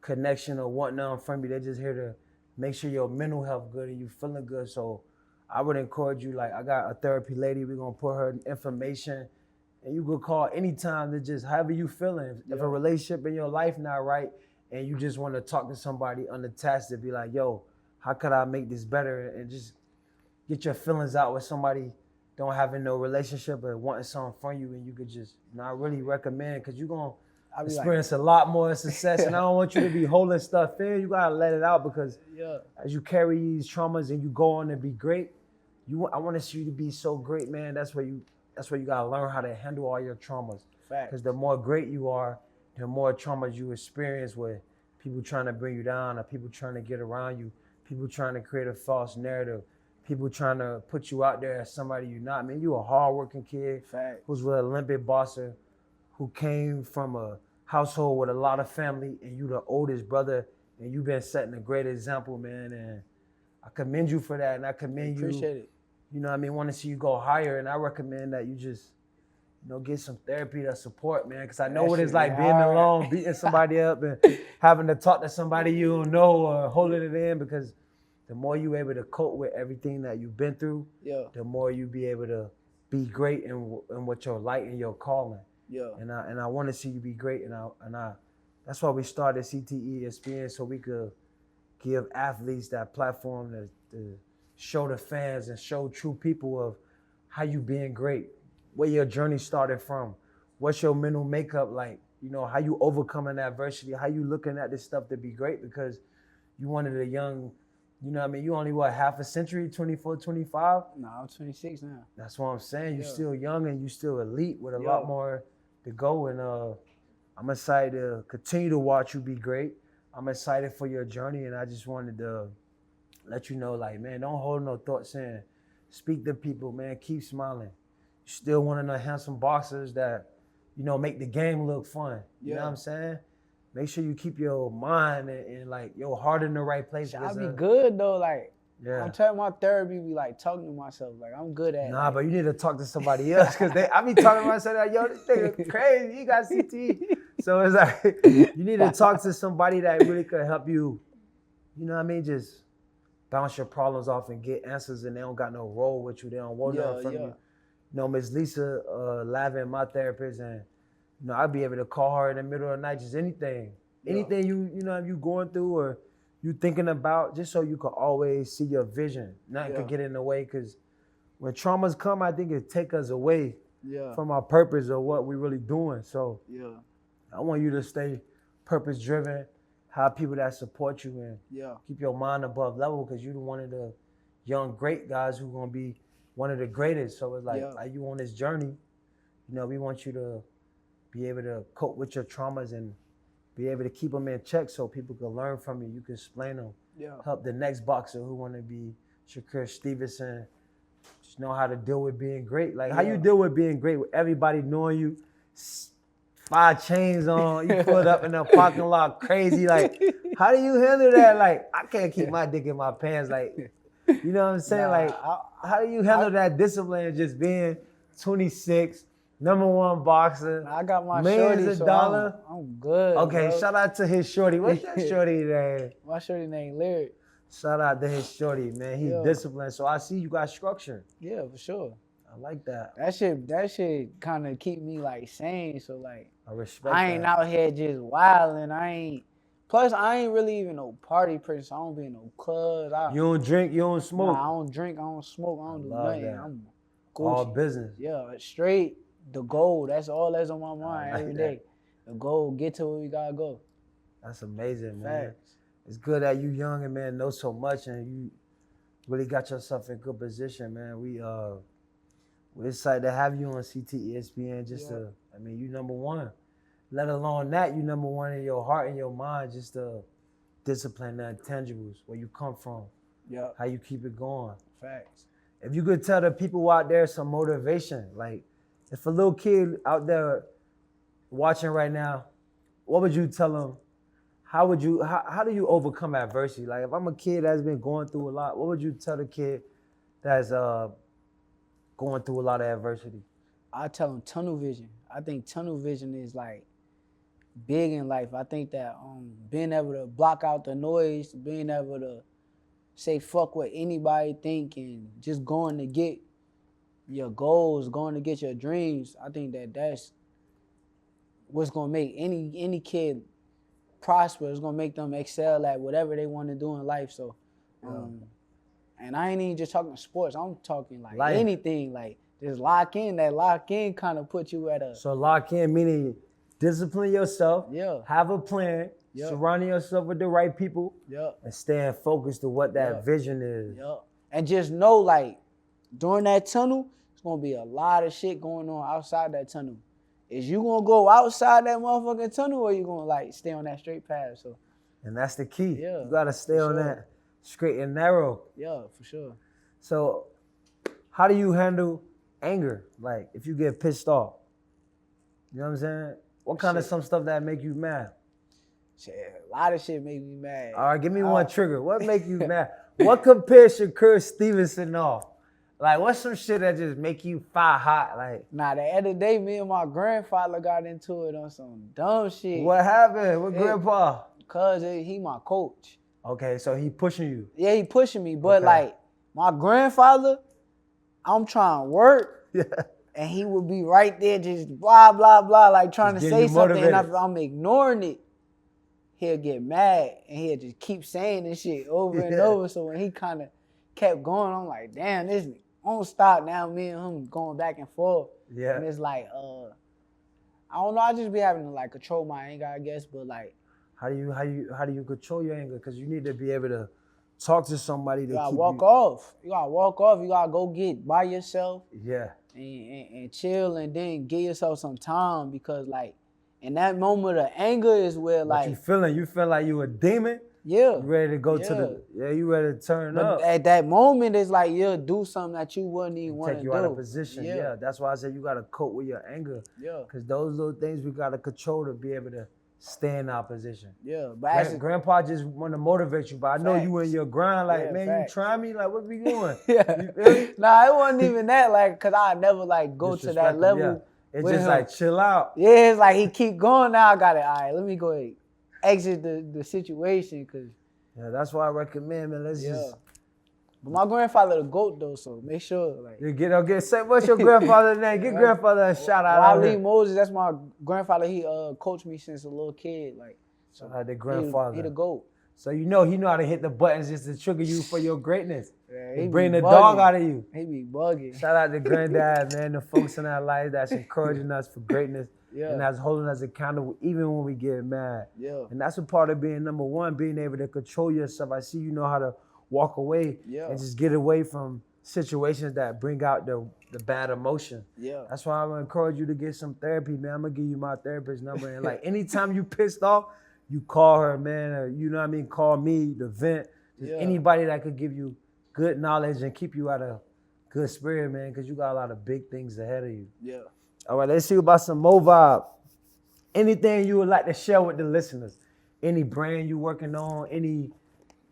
connection or want nothing from you. They're just here to make sure your mental health good and you feeling good. So I would encourage you, like I got a therapy lady, we're gonna put her information and you could call anytime to just however you feeling. If a relationship in your life not right and you just wanna talk to somebody unattached to be like, yo, how could I make this better? And just get your feelings out with somebody don't having no relationship but wanting something from you and you could just not really recommend because you're gonna experience a lot more success, and I don't want you to be holding stuff in. You gotta let it out because as you carry these traumas and you go on to be great, I want to see you to be so great, man. That's where you gotta learn how to handle all your traumas. Because the more great you are, the more traumas you experience with people trying to bring you down or people trying to get around you, people trying to create a false narrative, people trying to put you out there as somebody you're not. Man, you a hardworking kid Fact. who's with an Olympic boxer, who came from a household with a lot of family, and you the oldest brother, and you've been setting a great example, man. And I commend you for that, and I commend you. Appreciate it. You know what I mean? Want to see you go higher, and I recommend that you just, get some therapy to support, man. Because I know That what it's shit like be being hard. alone, beating somebody up, and having to talk to somebody you don't know or holding it in. Because the more you able to cope with everything that you've been through, Yeah. the more you be able to be great in what your light and your calling. Yeah. And I want to see you be great, and I that's why we started CTESPN, so we could give athletes that platform to show the fans and show true people of how you being great, where your journey started from, what's your mental makeup like, how you overcoming adversity, how you looking at this stuff to be great, because you wanted a young, you only, half a century, 24, 25? No, I'm 26 now. That's what I'm saying. You're Yeah. still young and you still elite with a Yeah. lot more to go. And I'm excited to continue to watch you be great. I'm excited for your journey, and I just wanted to let you know, like, man, don't hold no thoughts in. Speak to people, man. Keep smiling. You still one of the handsome boxers that, make the game look fun. You know what I'm saying? Make sure you keep your mind and like your heart in the right place. I'll be good though. Like, Yeah. I'm telling my therapy be like talking to myself. Like, I'm good at. Nah, but you need to talk to somebody else, because I be talking to myself like, yo, this nigga crazy. He got CT. So it's like, you need to talk to somebody that really could help you, just bounce your problems off and get answers, and they don't got no role with you. They don't want nothing from you. Miss Lisa Lavin, my therapist, and I'd be able to call her in the middle of the night, just anything. Anything you going through or you thinking about, just so you can always see your vision. Nothing could get in the way, because when traumas come, I think it take us away from our purpose or what we're really doing. So I want you to stay purpose driven, have people that support you, and keep your mind above level, because you're one of the young great guys who's gonna be one of the greatest. So it's like you on this journey, we want you to be able to cope with your traumas and be able to keep them in check, so people can learn from you. You can explain them. Help the next boxer who want to be Shakur Stevenson just know how to deal with being great. Like, how you deal with being great with everybody knowing you, 5 chains on, you pulled up in the parking lot crazy. Like, how do you handle that? Like, I can't keep my dick in my pants. Like, you know what I'm saying? Like, how do you handle that discipline of just being 26, #1 boxer? I got my millions shorty, of so dollars? I'm good. Okay, bro. shout out to his shorty. What's your shorty name? My shorty named Lyric. Shout out to his shorty, man. He's disciplined. So I see you got structure. Yeah, for sure. I like that. That shit kind of keep me like sane. So like, I respect I ain't that. out here just wilding. Plus, I ain't really even no party person. So I don't be in no clubs. You don't drink, you don't smoke. Nah, I don't drink, I don't smoke, I don't do love nothing. that. I'm All Gucci. business. Yeah, straight the goal. That's all that's on my mind like every that. day. The goal, get to where we gotta go. That's amazing, man. Facts. It's good that you young and, man, know so much, and you really got yourself in good position, man. We're excited to have you on CTESPN. You #1. Let alone that, you #1 in your heart and your mind, just to discipline the intangibles, where you come from, how you keep it going. Facts. If you could tell the people out there some motivation, like if a little kid out there watching right now, what would you tell them? How do you overcome adversity? Like, if I'm a kid that's been going through a lot, what would you tell the kid that's going through a lot of adversity? I tell them tunnel vision. I think tunnel vision is like big in life. I think that being able to block out the noise, being able to say fuck what anybody think, and just going to get your goals, going to get your dreams. I think that's what's gonna make any kid prosper. It's gonna make them excel at whatever they want to do in life. So, and I ain't even just talking sports. I'm talking like Life. anything. Like, just lock in. That lock in kind of put you at a. So lock in, meaning discipline yourself, have a plan, surrounding yourself with the right people, and staying focused to what that vision is. And just know, like, during that tunnel, it's gonna be a lot of shit going on outside that tunnel. Is you gonna go outside that motherfucking tunnel, or you gonna like stay on that straight path? So, And that's the key. Yeah, You gotta stay for on sure. that straight and narrow. yeah, for sure. So how do you handle anger? Like if you get pissed off, you know what I'm saying? What kind of some stuff that make you mad? Shit, a lot of shit make me mad. All right, give me one trigger. What make you mad? What compares Shakur Stevenson off? Like, what's some shit that just make you fire hot? Like, Nah, the other day, me and my grandfather got into it on some dumb shit. what happened with Grandpa? Cause he my coach. Okay, so he pushing you. Yeah, he pushing me, but Okay. like my grandfather, I'm trying to work, Yeah. and he would be right there, just blah blah blah, like trying Just to getting say you something, and motivated. I'm ignoring it. He'll get mad and he'll just keep saying this shit over and Yeah. over. So when he kind of kept going, I'm like, damn, this won't stop now. Me and him going back and forth. Yeah. And it's like, I don't know. I just be having to like control my anger, I guess. But like, How do you control your anger? Because you need to be able to talk to somebody to you gotta keep walk you. off. You gotta walk off. You gotta go get by yourself Yeah. and chill, and then give yourself some time, because like in that moment of anger is where What like, you feeling? You feel like you a demon? yeah. You ready to go to you ready to turn But up. at that moment, it's like you'll do something that you wouldn't even want to Take do. you out of position. Yeah. That's why I said you gotta cope with your anger. Yeah. Because those little things we gotta control to be able to stay in our position. Yeah. But as Grandpa just want to motivate you, but I know you in your grind. Like, Yeah, man, facts. you try me. Like, what we doing? yeah. You feel me? Nah, it wasn't even that. Like, cause I never like go to Disrespect that him, level. yeah. It's with just him. like chill out. Yeah, it's like he keep going. Now I got it. All right, let me go ahead, exit the situation, cause Yeah, that's why I recommend, man. Let's just But my grandfather the GOAT though, so make sure like. you say what's your grandfather's name? Give grandfather a shout out. out Wally here. Moses, that's my grandfather. He coached me since a little kid. Like, Shout out to grandfather. He the GOAT. So he know how to hit the buttons just to trigger you for your greatness. Yeah, To he bring be the dog bugging. out of you. He be bugging. Shout out to granddad, man, the folks in our life that's encouraging us for greatness Yeah. and that's holding us accountable even when we get mad. Yeah. And that's a part of being number one, being able to control yourself. I see you know how to walk away and just get away from situations that bring out the bad emotion. Yeah. That's why I'm gonna encourage you to get some therapy, man. I'm gonna give you my therapist number. And like anytime you pissed off, you call her, man, or you know what I mean, call me, the vent. Just anybody that could give you good knowledge and keep you out of good spirit, man, because you got a lot of big things ahead of you. Yeah. All right, let's see about some more vibe. Anything you would like to share with the listeners? Any brand you working on?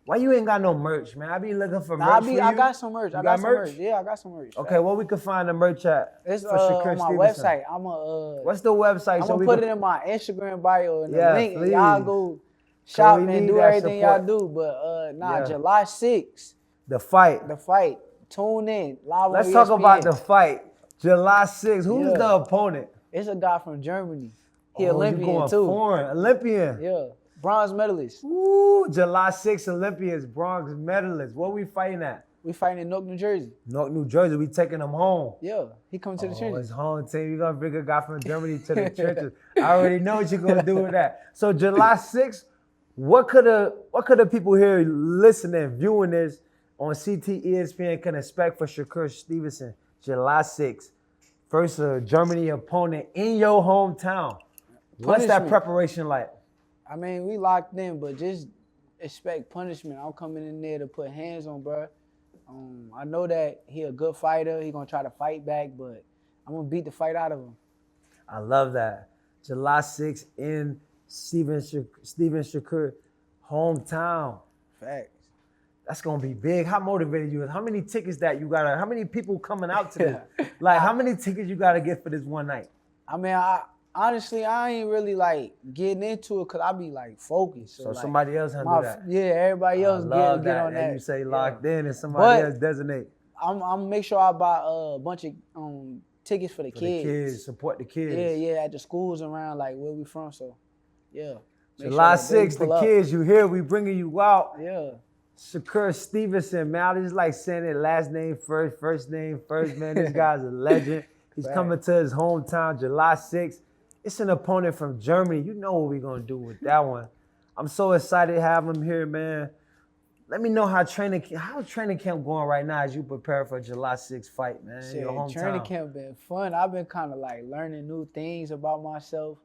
Why you ain't got no merch, man? I be looking for merch for you. I got some merch. You I got got some merch? merch. Yeah, I got some merch. Okay, well, we can find the merch at? It's for Shakur on my Stevenson? website. I'm a What's the website? I'm gonna put it in my Instagram bio and the Yeah, link. And please. y'all go shop we and need do that everything support. y'all do. But Yeah. July 6th, The fight. the fight. Tune in. Live Let's on talk ESPN. about the fight. July 6th. Who's Yeah. the opponent? It's a guy from Germany. He You Olympian going too. foreign. Olympian. Yeah. Bronze medalist. Ooh, July 6th Olympians, bronze medalists. What we fighting at? We fighting in Newark, New Jersey. Newark, New Jersey. We taking them home. Yeah. He coming to the Oh, trenches. it's home team. You're going to bring a guy from Germany to the trenches. I already know what you're going to do with that. So July 6th, what could the people here listening, viewing this on CTESPN can expect for Shakur Stevenson July 6th? First Germany opponent in your hometown. What's that Punishment. preparation like? I mean, we locked in, but just expect punishment. I'm coming in there to put hands on, bro. I know that he a good fighter. He gonna try to fight back, but I'm gonna beat the fight out of him. I love that. July 6th in Steven Shakur hometown. Facts. That's gonna be big. How motivated you is? How many tickets that you gotta? How many people coming out to this? Like, how many tickets you gotta get for this one night? I mean, honestly, I ain't really like getting into it because I be like focused. So like, somebody else handle that. Yeah, everybody else love get that. on And that. you say Yeah. locked in, and somebody But- else designate I'm gonna make sure I buy a bunch of tickets for the for kids. the kids. Support the kids. Yeah, at the schools around like where we from. So, yeah. Make July sure that they 6th, the pull up. kids, you here? We bringing you out. Yeah. Shakur Stevenson, man. I just like saying it last name first name first, man. This guy's a legend. He's Right. coming to his hometown July 6th. It's an opponent from Germany. You know what we're going to do with that one. I'm so excited to have him here, man. Let me know how's training camp going right now as you prepare for July 6th fight, man, in Shit, your hometown. training camp been fun. I've been kind of like learning new things about myself.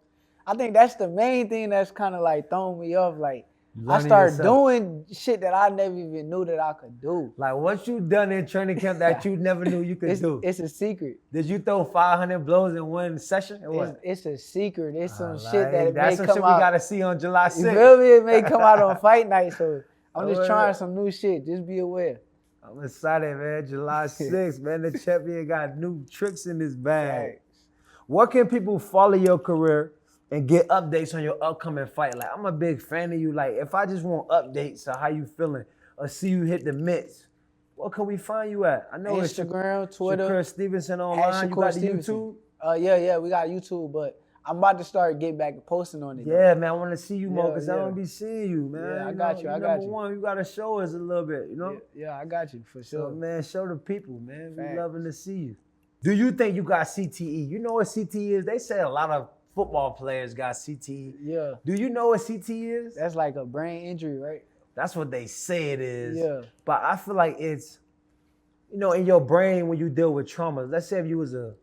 I think that's the main thing that's kind of like throwing me off. Like I started doing shit that I never even knew that I could do. Like what you done in training camp that you never knew you could do? It's a secret. Did you throw 500 blows in one session or what? It's a secret. It's some shit that that's may some come shit out. we gotta see on July 6th. You feel me? It may come out on fight night, so I'm just trying some new shit. Just be aware. I'm excited, man. July 6th, man. The champion got new tricks in his bag. Right. Where can people follow your career and get updates on your upcoming fight? Like, I'm a big fan of you. Like, if I just want updates of how you feeling or see you hit the mitts, where can we find you at? I know Instagram, it's Twitter. Shakur Stevenson online. You got the YouTube? Yeah, we got YouTube, but I'm about to start getting back to posting on it. Yeah, man, I want to see you more because I yeah. don't be seeing you, man. Yeah, I got you. I got number you. one, you got to show us a little bit, you know? Yeah, I got you, for sure. So, man, show the people, man. Facts. We loving to see you. Do you think you got CTE? You know what CTE is? They say a lot of football players got CTE. Yeah. Do you know what CTE is? That's like a brain injury, right? That's what they say it is. Yeah. But I feel like it's, you know, in your brain when you deal with trauma. Let's say if you was a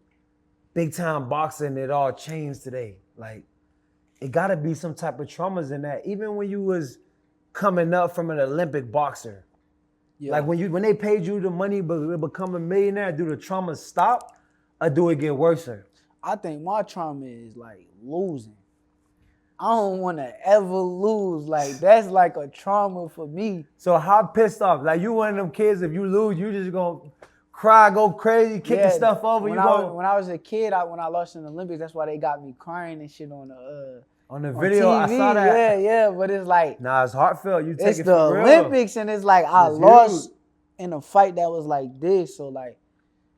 big-time boxer and it all changed today. Like, it got to be some type of traumas in that. Even when you was coming up from an Olympic boxer. Yeah. Like when they paid you the money but become a millionaire, do the trauma stop or do it get worse? I think my trauma is like losing. I don't want to ever lose. Like, that's like a trauma for me. So how pissed off? Like, you one of them kids, if you lose, you just gonna cry, go crazy, kicking stuff over. When I was a kid, when I lost in the Olympics, that's why they got me crying and shit on the video. TV. I saw that. Yeah, but it's like, nah, it's heartfelt. You take it's it the for real. Olympics, and it's like I lost in a fight that was like this. So like,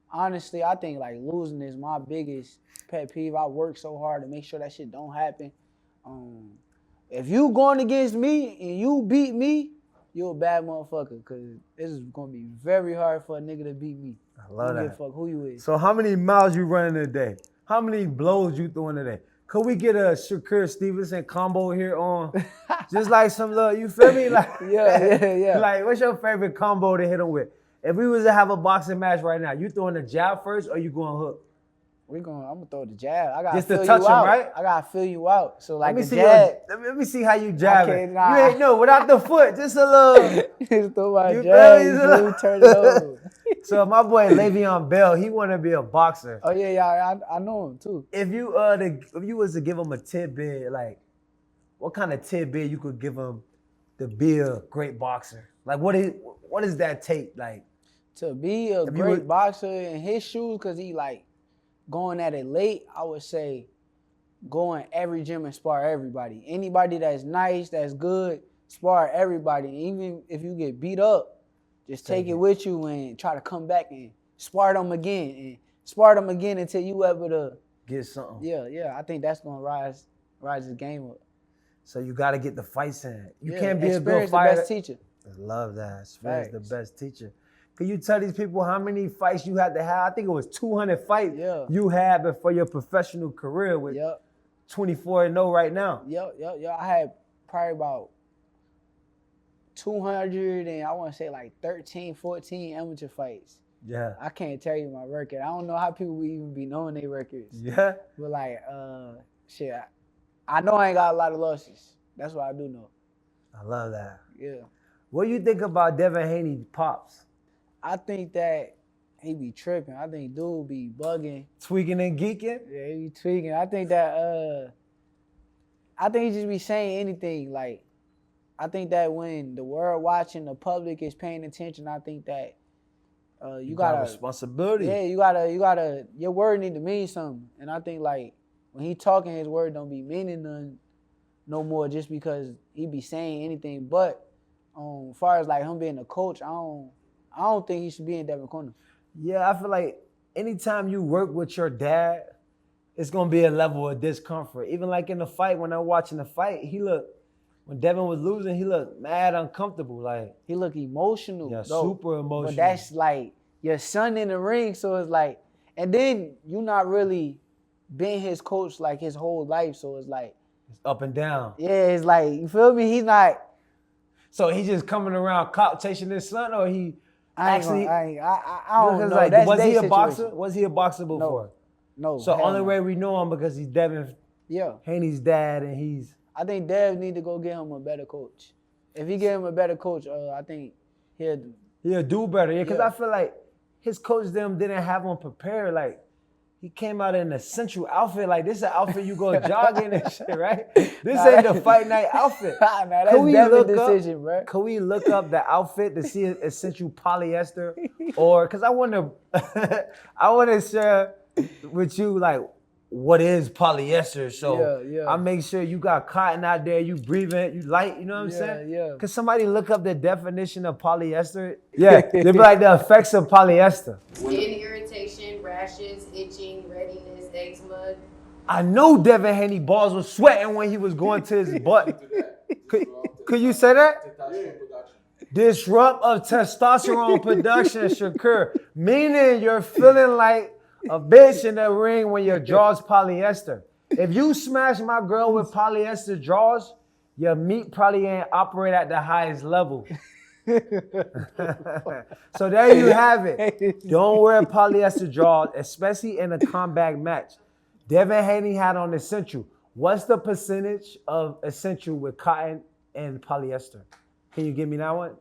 honestly, I think like losing is my biggest pet peeve. I work so hard to make sure that shit don't happen. If you going against me and you beat me, you're a bad motherfucker, because this is gonna be very hard for a nigga to beat me. I love that. Give a fuck who you is. So how many miles you running a day? How many blows you throwing a day? Could we get a Shakur Stevenson combo here on? Just like some little, you feel me? Like, yeah. Like, what's your favorite combo to hit him with? If we was to have a boxing match right now, you throwing the jab first or you going hook? I'm gonna throw the jab. I gotta just fill to touch you him, out. right? I gotta fill you out. So like let jab. me see how you jab it. Nah. You ain't no without the foot, just a little. Just throw my you jab. feel me? Turn it over. So my boy Le'Veon Bell, he want to be a boxer. Oh yeah, I know him too. If you was to give him a tidbit, like what kind of tidbit you could give him to be a great boxer? Like what does that take? Like to be a great boxer in his shoes, because he like going at it late, I would say go in every gym and spar everybody. Anybody that's nice, that's good, spar everybody. Even if you get beat up, just take it with you and try to come back and spar them again until you able to get something. Yeah. I think that's gonna rise his game up. So you got to get the fights in. You Yeah, can't be a good experience fighter. the best teacher. I love that. Experience the best teacher. Can you tell these people how many fights you had to have? I think it was 200 fights you had before your professional career with 24-0 right now. Yep. I had probably about 200 and I want to say like 13, 14 amateur fights. Yeah. I can't tell you my record. I don't know how people would even be knowing their records. Yeah. But like, shit, I know I ain't got a lot of losses. That's what I do know. I love that. Yeah. What do you think about Devin Haney pops? I think that he be tripping. I think dude be bugging. Tweaking and geeking? Yeah, he be tweaking. I think that, I think he just be saying anything. Like, I think that when the world watching, the public is paying attention, I think that you gotta responsibility. Yeah, you gotta. Your word need to mean something. And I think like when he talking, his word don't be meaning none no more just because he be saying anything. But as far as like him being a coach, I don't think he should be in Devin corner. Yeah, I feel like anytime you work with your dad, it's gonna be a level of discomfort. Even like in the fight, when I'm watching the fight, when Devin was losing, he looked mad uncomfortable. Like he looked emotional. Yeah, super emotional. But that's like your son in the ring, so it's like, and then you not really been his coach like his whole life, so it's like it's up and down. Yeah, it's like, you feel me? He's not. So he's just coming around clout chasing his son, or he I don't know. Like, that's was he a situation. boxer? Was he a boxer before? No. So only way we know him because he's Devin Haney's dad, and he's. I think Dev need to go get him a better coach. If he gave him a better coach, I think he'll do better. Yeah, because Yeah. I feel like his coach them didn't have him prepared. Like he came out in an essential outfit. Like this is an outfit you go jogging and shit, right? This ain't the fight night outfit. Nah, that's Can we Devin's look up- decision, bro. Can we look up the outfit to see essential polyester, or because I want to share with you like what is polyester. So Yeah. I make sure you got cotton out there, you breathing, you light. You know what I'm saying? Yeah. Could somebody look up the definition of polyester? Yeah, they be like the effects of polyester. Skin irritation, rashes, itching, readiness, eczema. I know Devin Haney balls was sweating when he was going to his butt. Could you say that? Disrupt of testosterone production, Shakur. Meaning you're feeling like a bitch in the ring when your drawers polyester. If you smash my girl with polyester drawers, your meat probably ain't operate at the highest level. So there you have it. Don't wear polyester drawers, especially in a combat match. Devin Haney had on essential. What's the percentage of essential with cotton and polyester? Can you give me that one?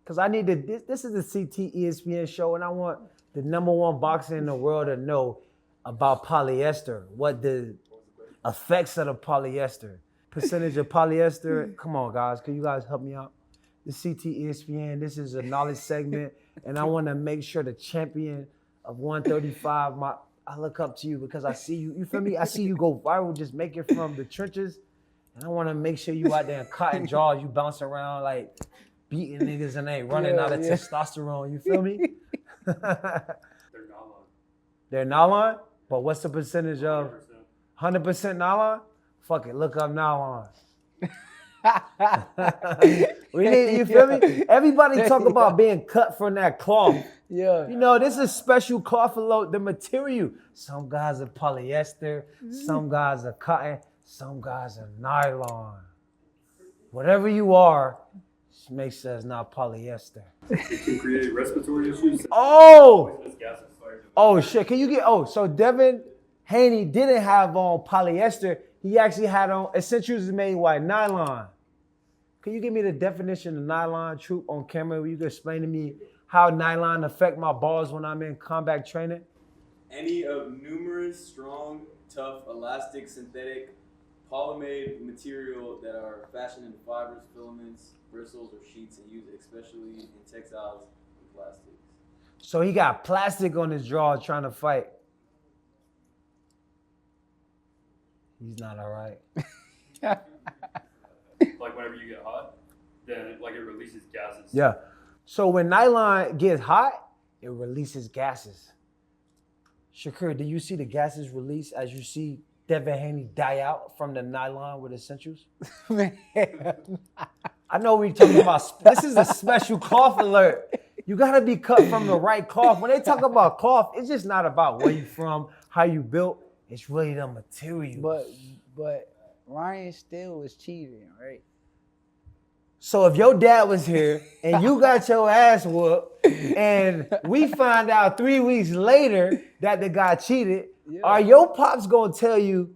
Because I need to, this is the CTESPN show, and I want the #1 boxer in the world to know about polyester, what the effects of the polyester, percentage of polyester. Come on, guys. Can you guys help me out? The CTESPN, this is a knowledge segment, and I want to make sure the champion of 135, I look up to you because I see you. You feel me? I see you go viral, just make it from the trenches, and I want to make sure you out there in cotton jaws, you bounce around like beating niggas and ain't running out of testosterone. You feel me? They're nylon. They're nylon? But what's the percentage of 100% nylon? Fuck it, look up nylon. We need, you feel me? Everybody talk about being cut from that cloth. Yeah. You know, this is special cloth for the material. Some guys are polyester, some guys are cotton, some guys are nylon. Whatever you are, just make sure it's not polyester. It can create respiratory issues. Oh! Poisonous gases. Oh shit, can you get, so Devin Haney didn't have on polyester, he actually had on, essentials made by nylon. Can you give me the definition of nylon, Troop, on camera? Will you can explain to me how nylon affect my balls when I'm in combat training? Any of numerous strong, tough, elastic, synthetic, polymade material that are fashioned into fibers, filaments, bristles, or sheets and used especially in textiles and plastics. So he got plastic on his jaw trying to fight. He's not all right. Like whenever you get hot, then it releases gases. Yeah. So when nylon gets hot, it releases gases. Shakur, do you see the gases release as you see Devin Haney die out from the nylon with essentials? Man. I know we're talking about, this is a special cloth alert. You gotta be cut from the right cloth. When they talk about cloth, it's just not about where you from, how you built. It's really the material. But Ryan still was cheating, right? So if your dad was here and you got your ass whooped and we find out 3 weeks later that the guy cheated, are your pops gonna tell you,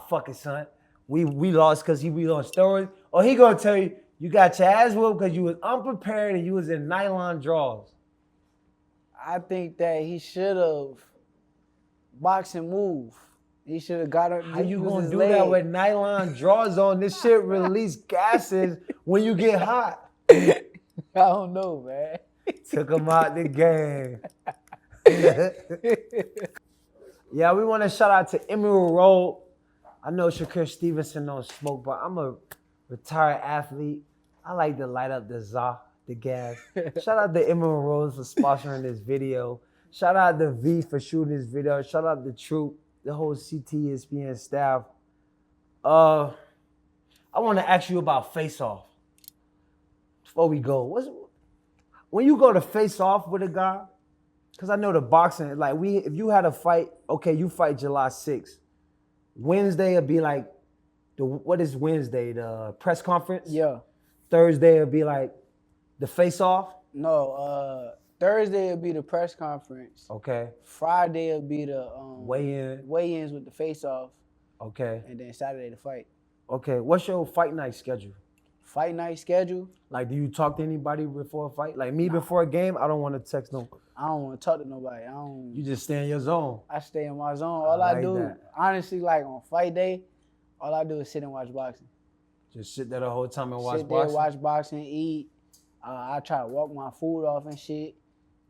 fuck it, son, we lost because we on steroids? Or he gonna tell you, you got your ass whooped because you was unprepared and you was in nylon drawers? I think that he should have boxed and move. He should have got her. How you gonna do that with nylon drawers on? This shit release gases when you get hot. I don't know, man. Took him out the game. Yeah, we want to shout out to Emerald Road. I know Shakur Stevenson don't smoke, but I'm a retired athlete. I like to light up the gas. Shout out to Emerald Road for sponsoring this video. Shout out to V for shooting this video. Shout out to Troop, the whole CTESPN staff. I want to ask you about face-off. Before we go, when you go to face-off with a guy, because I know the boxing, like if you had a fight, okay, you fight July 6th. Wednesday would be like, what is Wednesday? The press conference? Yeah. Thursday would be like the face-off? No, Thursday will be the press conference. Okay. Friday will be the weigh-ins with the face-off. Okay. And then Saturday the fight. Okay. What's your fight night schedule? fight night schedule. Like, do you talk to anybody before a fight? Like me before a game, I don't want to text no. I don't want to talk to nobody. You just stay in your zone. I stay in my zone. All I do, honestly, like on fight day, all I do is sit and watch boxing. Just sit there the whole time and watch sit boxing? There, watch boxing, eat. I try to walk my food off and shit.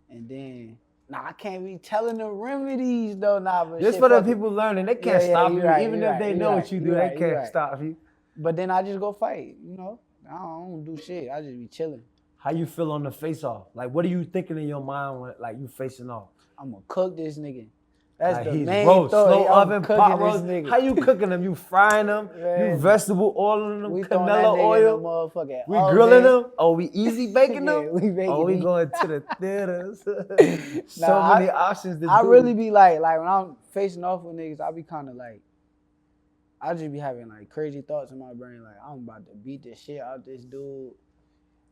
And then, I can't be telling the remedies though. But this shit, for the people learning. They can't stop you. Right, Even if they know what you do, they can't stop you. But then I just go fight, you know. I don't do shit. I just be chilling. How you feel on the face-off? Like, what are you thinking in your mind when, like, you facing off? I'm gonna cook this nigga. That's like the he's main roast, thought. slow oven, pot This roast. nigga. How you cooking them? You frying them? Man. You vegetable oil in them? We throwing that Canola nigga oil? in the motherfucking We oven. grilling them? Oh, we easy baking them? Yeah, we baking oh, we these. going to the theaters. Many options to do. I really be like when I'm facing off with niggas, I be kind of like, I just be having like crazy thoughts in my brain, like I'm about to beat the shit out this dude.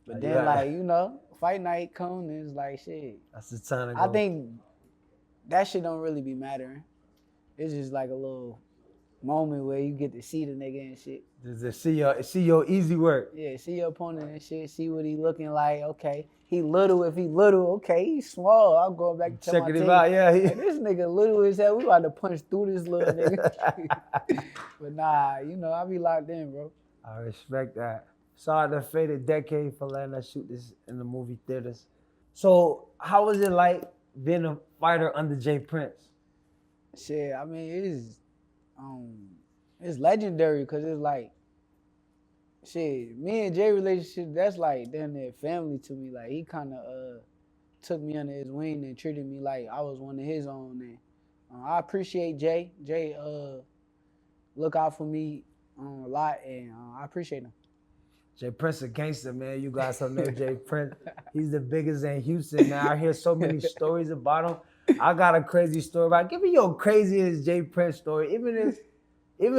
But then like, you know, fight night come and it's like shit. That's the time to go. I think that shit don't really be mattering. It's just like a little moment where you get to see the nigga and shit. Just to see your easy work. Yeah, see your opponent and shit, see what he looking like. Okay, he little. If he little, okay, he's small. I'm going back to checking my him team. out. Yeah, Like, this nigga little as hell. We about to punch through this little nigga. But nah, you know, I be locked in, bro. I respect that. Sorry to Faded Decade for letting us shoot this in the movie theaters. So, how was it like being a fighter under Jay Prince? Shit, I mean, it's legendary because it's like, shit, me and Jay relationship, that's like damn near family to me. Like, he kind of took me under his wing and treated me like I was one of his own. And I appreciate Jay. Jay look out for me a lot, and I appreciate him. Jay Prince a gangster, man. You guys don't know Jay Prince. He's the biggest in Houston, man. I hear so many stories about him. I got a crazy story about him. Give me your craziest Jay Prince story. Even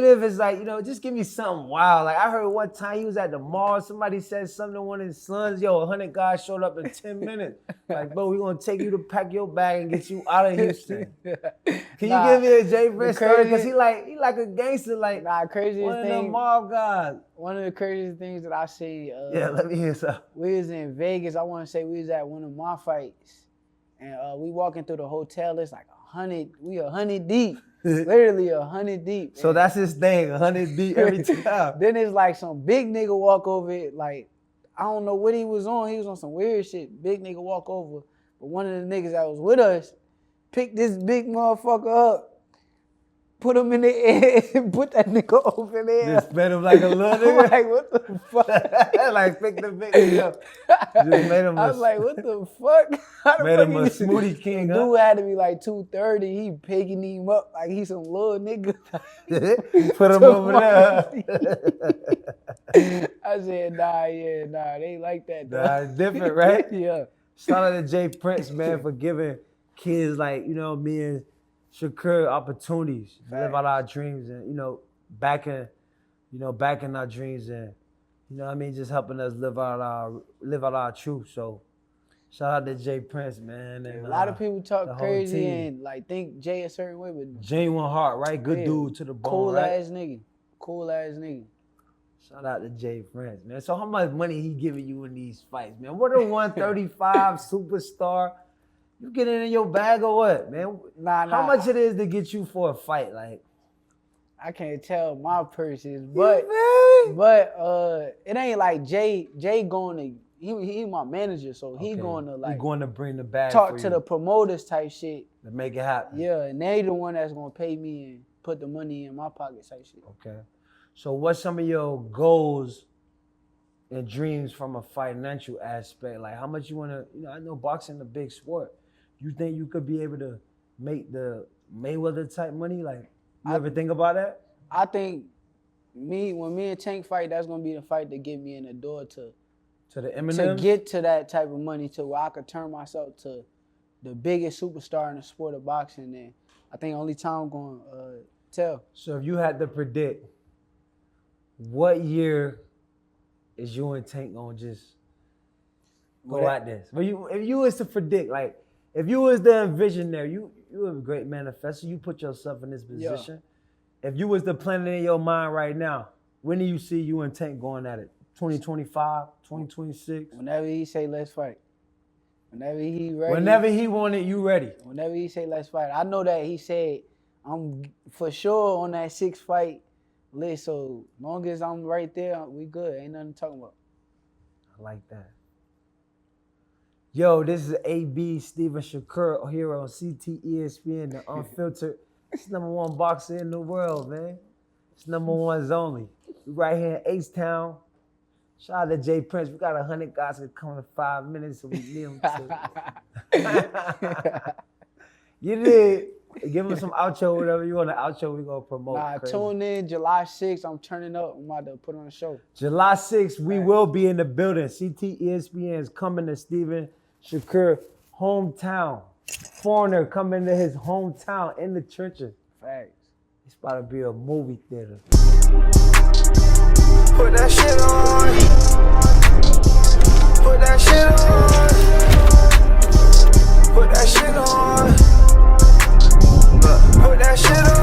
if it's like, you know, just give me something wild. Like I heard one time he was at the mall. Somebody said something to one of his sons. Yo, 100 guys showed up in 10 minutes. Like, bro, we gonna take you to pack your bag and get you out of Houston. Can you give me a Jay Prince story? Because he like a gangster, like craziest one of thing, the mall guys. One of the craziest things that I see. Yeah, let me hear something. We was in Vegas. I want to say we was at one of my fights. And we walking through the hotel. It's like 100. We 100 deep. Literally 100 deep. So that's his thing, 100 deep every time. Then it's like some big nigga walk over it. Like, I don't know what he was on. He was on some weird shit. Big nigga walk over. But one of the niggas that was with us picked this big motherfucker up, put him in the air, and put that nigga over there. Just spin him like a little nigga? Like, what the fuck? Like, pick the big nigga up. Just made him I was like, what the fuck? How the made fuck him a smoothie king, Dude huh? had to be like 230. He picking him up like he's some little nigga. Put him over there. I said, nah, they like that. Though. Nah, it's different, right? Yeah. Shout out to Jay Prince, man, for giving kids like, you know, me and Shakur opportunities to live out our dreams and, you know, backing our dreams and, you know what I mean, just helping us live out our truth. So shout out to Jay Prince, man. And, a lot of people talk crazy team. and like think Jay a certain way, but genuine heart, right? Good dude to the bone, cool right? ass nigga. Shout out to Jay Prince, man. So how much money he giving you in these fights, man? What a 135 superstar. You get it in your bag or what, man? Nah. How much it is to get you for a fight, like? I can't tell my purses, but it ain't like Jay going to he my manager, so he going to like he going to bring the bag talk for to you the promoters type shit to make it happen. Yeah, and they the one that's gonna pay me and put the money in my pocket type shit. Okay. So what's some of your goals and dreams from a financial aspect? Like how much you wanna, you know, I know boxing a big sport. You think you could be able to make the Mayweather type money? Like you ever think about that? I think when me and Tank fight, that's gonna be the fight to get me in the door to the Eminem? To get to that type of money to where I could turn myself to the biggest superstar in the sport of boxing. And I think only time gonna tell. So if you had to predict, what year is you and Tank gonna just go at this? But if you was to predict, like, if you was the visionary, you have a great manifesto, you put yourself in this position. Yeah. If you was to plan it in your mind right now, when do you see you and Tank going at it? 2025, 2026. Whenever he say let's fight. Whenever he ready. Whenever he want it, you ready. Whenever he say let's fight. I know that he said I'm for sure on that 6 fight list. So long as I'm right there, we good. Ain't nothing to talk about. I like that. Yo, this is AB Steven Shakur here on CTESPN, the Unfiltered. It's #1 boxer in the world, man. It's #1's only. We right here in H-Town. Shout out to Jay Prince. We got 100 guys that come in 5 minutes, so we need them to. You did. Give them some outro, whatever you want to outro, we going to promote. Nah, tune in July 6th. I'm turning up. I'm about to put on a show. July 6th, we will be in the building. CTESPN is coming to Steven Shakur hometown. Foreigner coming to his hometown in the churches. Facts. It's about to be a movie theater. Put that shit on. Put that shit on. Put that shit on. Put that shit on.